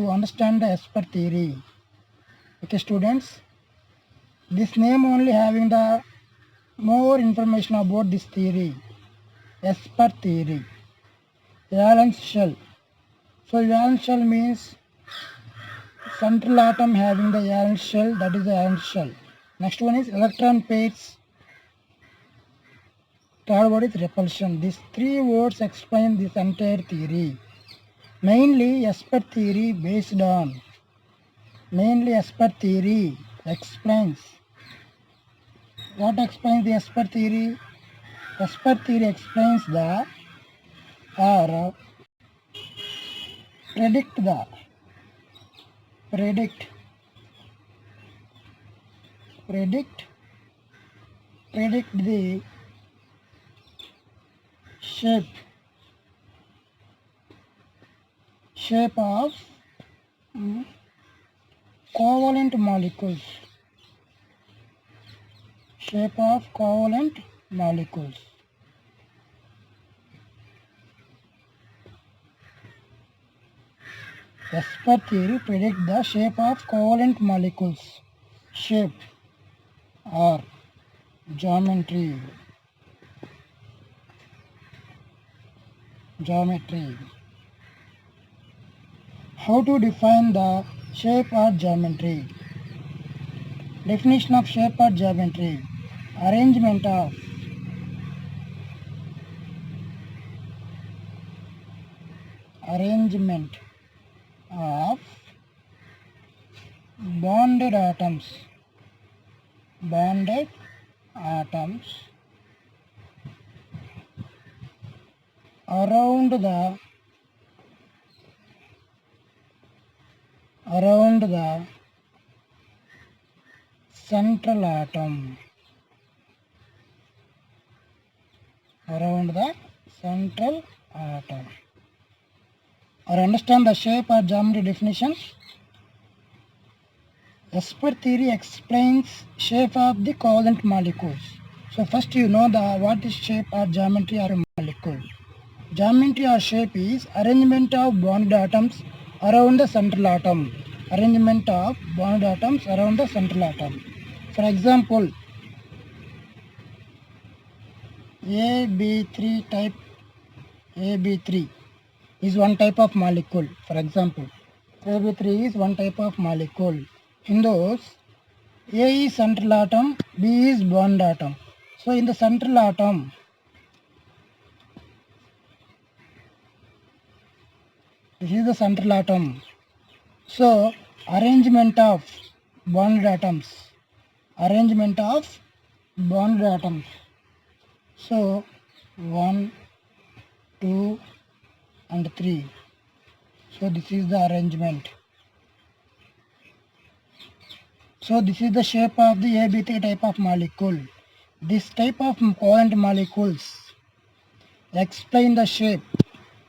to understand the Esper theory. Okay, students, this name only having the more information about this theory. Esper theory. Valence shell. So valence shell means central atom having the valence shell, that is the valence shell. Next one is electron pairs. Third word is repulsion. These three words explain this entire theory. Mainly Esper theory explains. What explains the Esper theory? Esper theory explains the or predict the shape of covalent molecules. Shape of covalent molecules. Esper theory predicts the shape of covalent molecules. Shape or geometry. How to define the shape or geometry? Definition of shape or geometry. Arrangement of bonded atoms around the central atom. Or understand the shape or geometry definition. Esper theory explains shape of the covalent molecules. So first you know what is shape or geometry or molecule. Geometry or shape is arrangement of bonded atoms around the central atom. For example, AB3 is one type of molecule. For example, AB3 is one type of molecule. In those, A is central atom, B is bond atom. So in the central atom, this is the central atom. So arrangement of bonded atoms. So 1, 2 and 3. So this is the arrangement. So this is the shape of the AB3 type of molecule. This type of covalent molecules explain the shape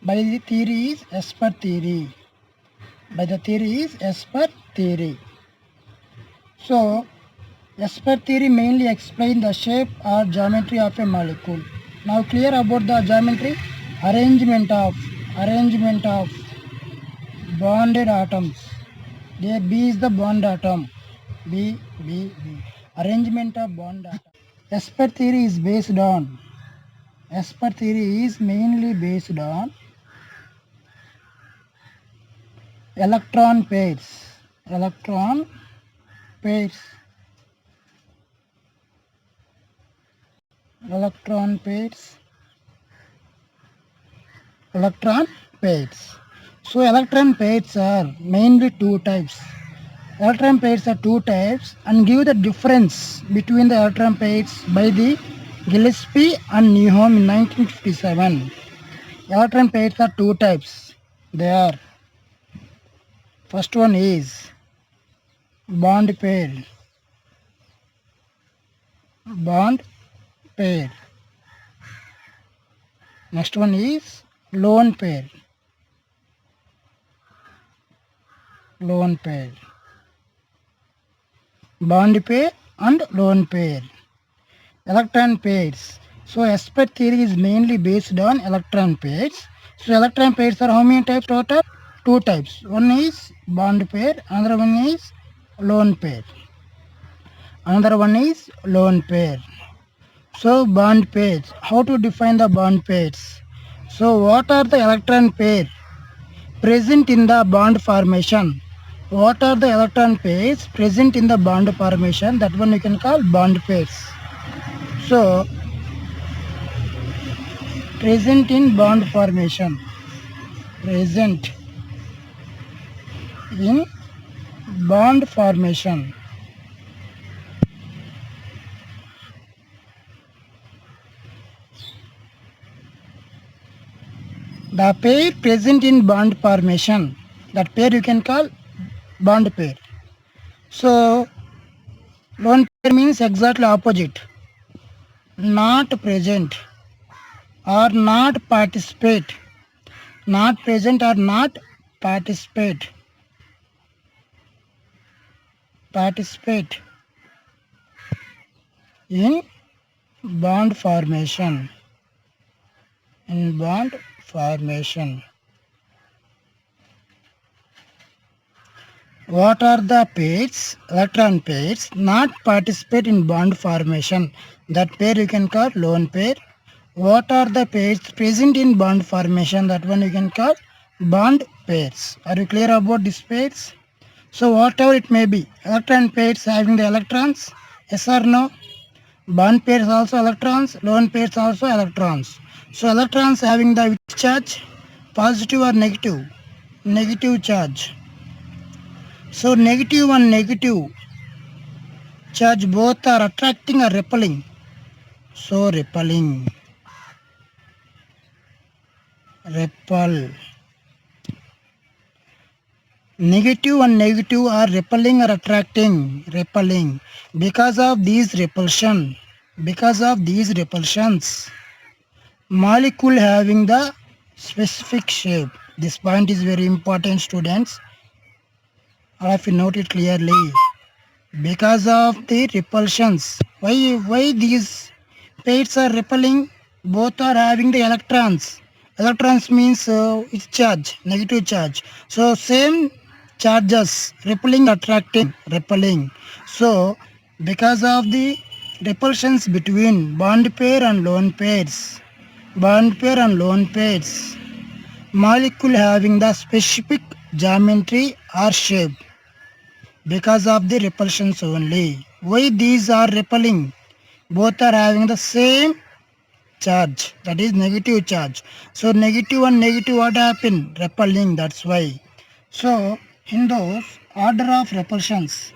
by the theory is Esper theory. So Esper theory mainly explains the shape or geometry of a molecule. Now clear about the geometry? Arrangement of bonded atoms. There B is the bond atom. B. Arrangement of bond atom. Esper theory is mainly based on electron pairs. Electron pairs. So electron pairs are mainly two types. Electron pairs are two types and give the difference between the electron pairs by the Gillespie and Newholm in 1957. Electron pairs are two types. They are, first one is bond pair. Next one is lone pair. Bond pair and lone pair. Electron pairs. So Esper theory is mainly based on electron pairs. So electron pairs are how many types total? two types. One is bond pair, another one is lone pair. Another one is lone pair. So bond pairs. How to define the bond pairs? So what are the electron pair present in the bond formation? What are the electron pairs present in the bond formation? That one you can call bond pairs. So present in bond formation. Present in bond formation. The pair present in bond formation, that pair you can call bond pair. So lone pair means exactly opposite, not present or not participate, not present or not participate, participate in bond formation, in bond formation. What are the pairs, electron pairs, not participate in bond formation? That pair you can call lone pair. What are the pairs present in bond formation? That one you can call bond pairs. Are you clear about these pairs? So whatever it may be, electron pairs having the electrons, yes or no? Bond pairs also electrons, lone pairs also electrons. So electrons having the which charge? Positive or negative? Negative charge. So negative and negative charge both are attracting or repelling? So repelling. Repel. Negative and negative are repelling or attracting? Repelling. Because of these repulsions, molecule having the specific shape. This point is very important, students. All of you note it clearly. Because of the repulsions. Why these pairs are repelling? Both are having the electrons. Electrons means its charge, negative charge. So same charges, repelling, attracting, repelling. So because of the repulsions between bond pair and lone pairs, molecule having the specific geometry or shape, because of the repulsions only. Why these are repelling? Both are having the same charge, that is negative charge. So negative and negative what happen? Repelling, that's why. So in those order of repulsions,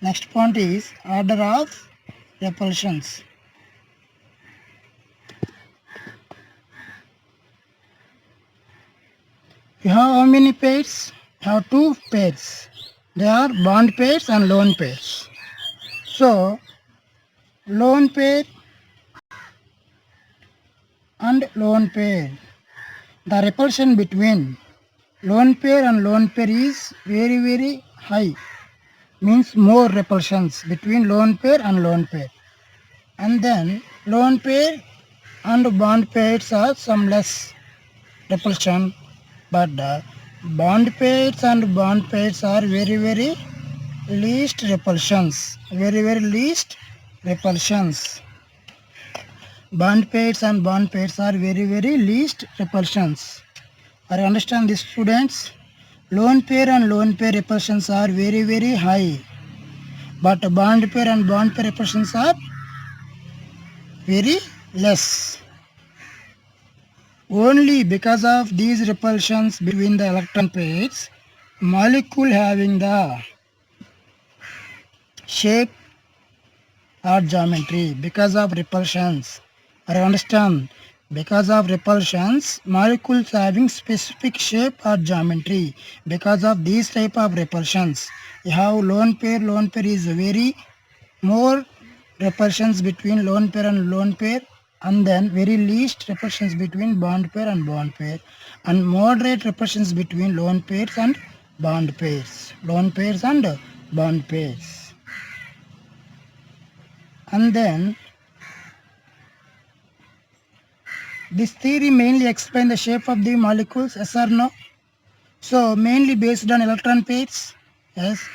next point is order of repulsions. You have how many pairs? You have two pairs. They are bond pairs and lone pairs. So lone pair and lone pair, the repulsion between lone pair and lone pair is very high, means more repulsions between lone pair and lone pair. And then lone pair and bond pairs are some less repulsion, but bond pairs and bond pairs are very least repulsions, very least repulsions. Bond pairs and bond pairs are very least repulsions. Are you understand this, students? Lone pair and lone pair repulsions are very high, but bond pair and bond pair repulsions are very less. Only because of these repulsions between the electron pairs, molecule having the shape or geometry, because of repulsions. I understand. Because of repulsions, molecules having specific shape or geometry. Because of these type of repulsions, you have lone pair is very more repulsions between lone pair and lone pair, and then very least repulsions between bond pair and bond pair, and moderate repulsions between lone pairs and bond pairs. Lone pairs and bond pairs. And then this theory mainly explains the shape of the molecules, yes or no? So mainly based on electron pairs. Yes,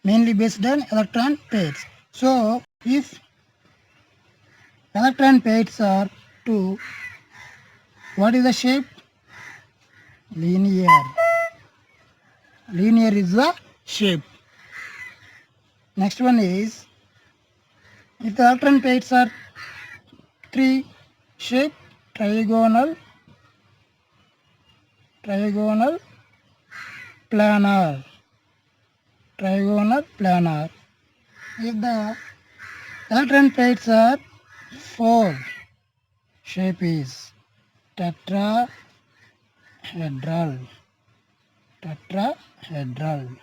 mainly based on electron pairs. So if electron pairs are 2, what is the shape? Linear. Linear is the shape. Next one is, if the electron pairs are 3, shape trigonal, planar. Trigonal planar. If the electron pairs are 4, shape is tetrahedral. Tetrahedral.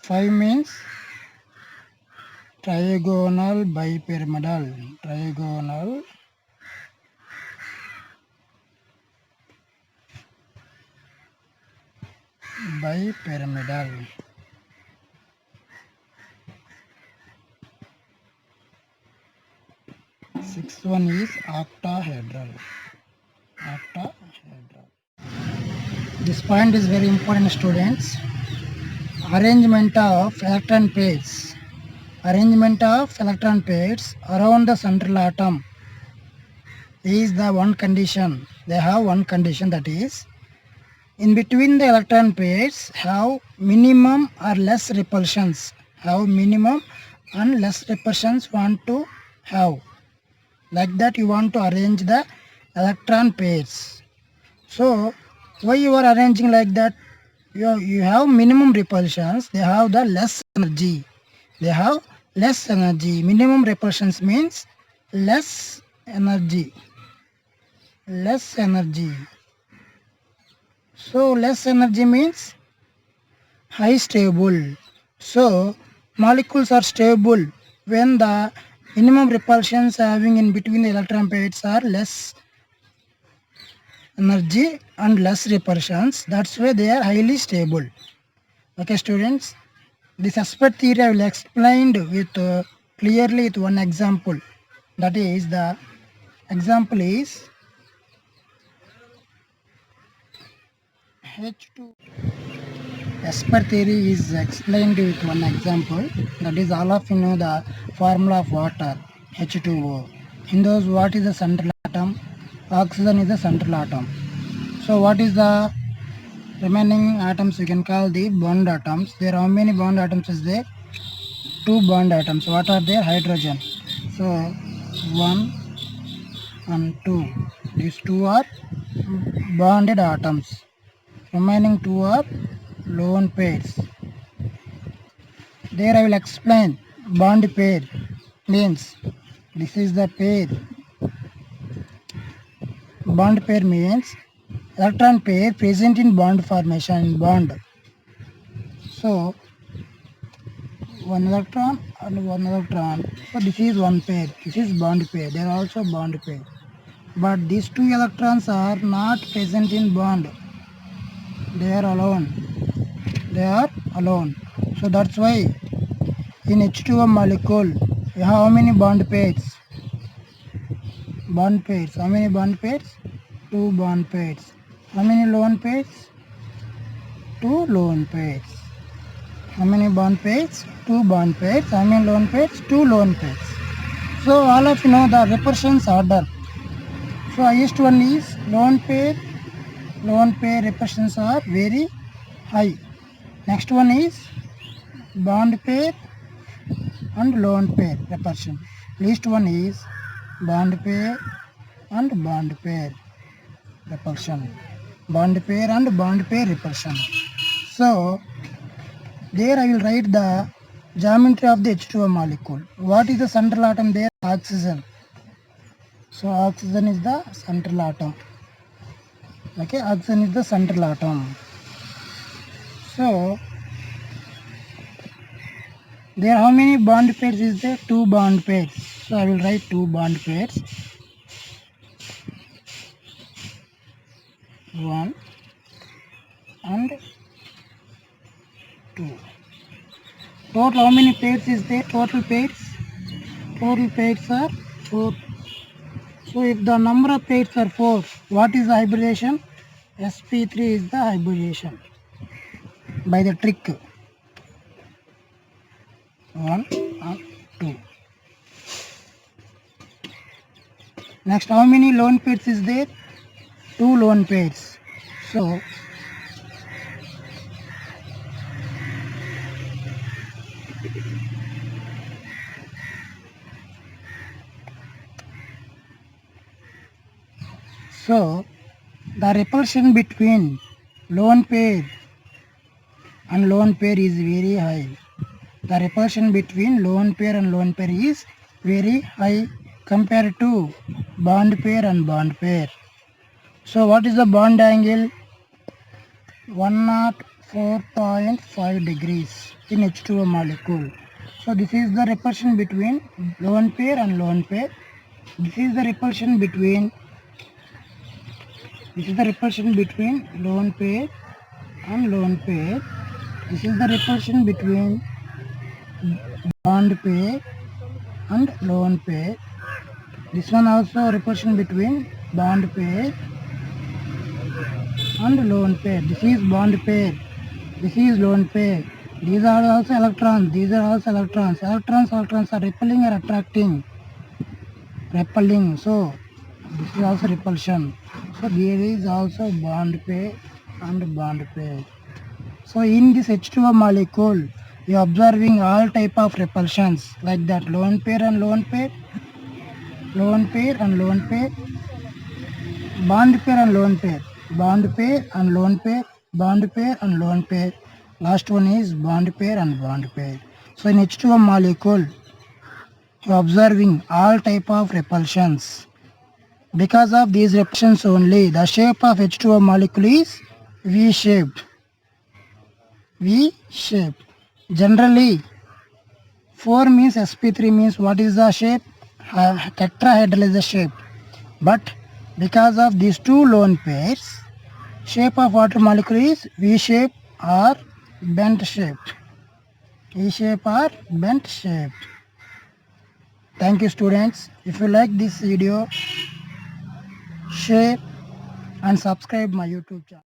5 means trigonal bipyramidal. Trigonal bipyramidal. 6th one is octahedral. Octahedral. This point is very important, students. Arrangement of electron pairs. Arrangement of electron pairs around the central atom is the one condition. They have one condition, that is, in between the electron pairs have minimum or less repulsions. Have minimum and less repulsions want to have. Like that you want to arrange the electron pairs. So why you are arranging like that? You have minimum repulsions, they have the less energy. They have less energy. Minimum repulsions means less energy. Less energy. So less energy means high stable. So molecules are stable when the minimum repulsions having in between the electron pairs are less energy and less repulsions. That's why they are highly stable. Okay, students. This aspect theory I will explain with clearly with one example. That is, the example is H2. Aspect theory is explained with one example. That is, all of you know the formula of water, H2O. In those, what is the central atom? Oxygen is the central atom. So what is the remaining atoms? We can call the bond atoms. There are how many bond atoms is there? 2 bond atoms. What are there? Hydrogen. So 1 and 2. These 2 are bonded atoms. Remaining 2 are lone pairs. There I will explain bond pair means this is the pair. Bond pair means electron pair present in bond formation in bond. So one electron and one electron. So this is one pair. This is bond pair. They are also bond pair. But these 2 electrons are not present in bond. They are alone. They are alone. So that's why in H2O molecule we have how many bond pairs? Bond pairs. How many bond pairs? 2 bond pairs. How many lone pairs? 2 lone pairs. How many bond pairs? 2 bond pairs. How many lone pairs? 2 lone pairs. So all of you know the repulsions order. So highest one is lone pair. Lone pair repulsions are very high. Next one is bond pair and lone pair repulsion. Least one is bond pair and bond pair repulsion. Bond pair and bond pair repulsion. So there I will write the geometry of the H2O molecule. What is the central atom there? Oxygen. So oxygen is the central atom. Okay, oxygen is the central atom. So there how many bond pairs is there? 2 bond pairs. So I will write 2 bond pairs. 1 and 2. Total how many pairs is there? Total pairs? Total pairs are 4. So if the number of pairs are 4, what is the hybridization? sp3 is the hybridization. by the trick. 1 and 2. Next, how many lone pairs is there? 2 lone pairs. So the repulsion between lone pair and lone pair is very high. The repulsion between lone pair and lone pair is very high compared to bond pair and bond pair. So what is the bond angle? 104.5 degrees in H2O molecule. So this is the repulsion between lone pair and lone pair. This is the repulsion between lone pair and lone pair. This is the repulsion between bond pair and lone pair. This one also repulsion between bond pair and lone pair. This is bond pair. This is lone pair. These are also electrons. These are also electrons. Electrons are repelling or attracting? Repelling. So this is also repulsion. So there is also bond pair and bond pair. So in this H2O molecule, you are observing all type of repulsions like that: lone pair and lone pair, lone pair and lone pair, bond pair and lone pair, bond pair and lone pair, bond pair and lone pair. Last one is bond pair and bond pair. So in H2O molecule, you are observing all type of repulsions. Because of these repulsions only, the shape of H2O molecule is V-shaped. V-shaped. Generally, 4 means sp3 means what is the shape? Tetrahedral is the shape. But because of these 2 lone pairs, shape of water molecule is V-shape or bent shaped. V-shape or bent shaped. Thank you, students. If you like this video, share and subscribe my YouTube channel.